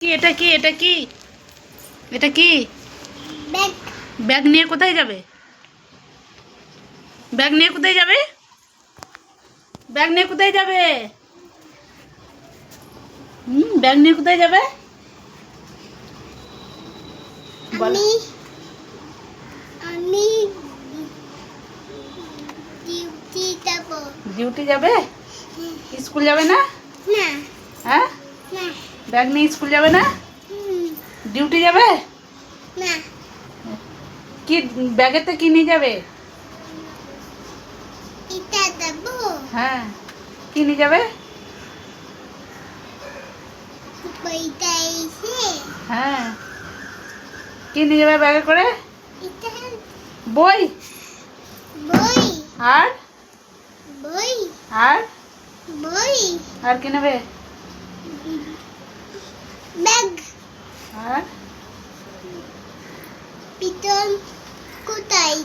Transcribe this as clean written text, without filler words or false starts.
কি এটা কি এটা কি এটা কি ব্যাগ ব্যাগ নিয়ে কোথায় যাবে? ব্যাগ নিয়ে কোথায় যাবে? ব্যাগ নিয়ে কোথায় যাবে? ব্যাগ নিয়ে কোথায় যাবে? বলো। আমি আমি ডিউটি যাব। ডিউটি যাবে? স্কুল যাবে না? না হ্যাঁ, না ব্যাগ নিয়ে স্কুল যাবে না? হুম, ডিউটি যাবে? না কি ব্যাগেতে কি নিয়ে যাবে? এটা যাব। হ্যাঁ, কি নিয়ে যাবে? বইটা এসে হ্যাঁ, কি নিয়ে যাবে ব্যাগে করে? এটা বই বই আর বই আর বই আর কি নেবে? ব্যাগ আর পিতল কোথায়?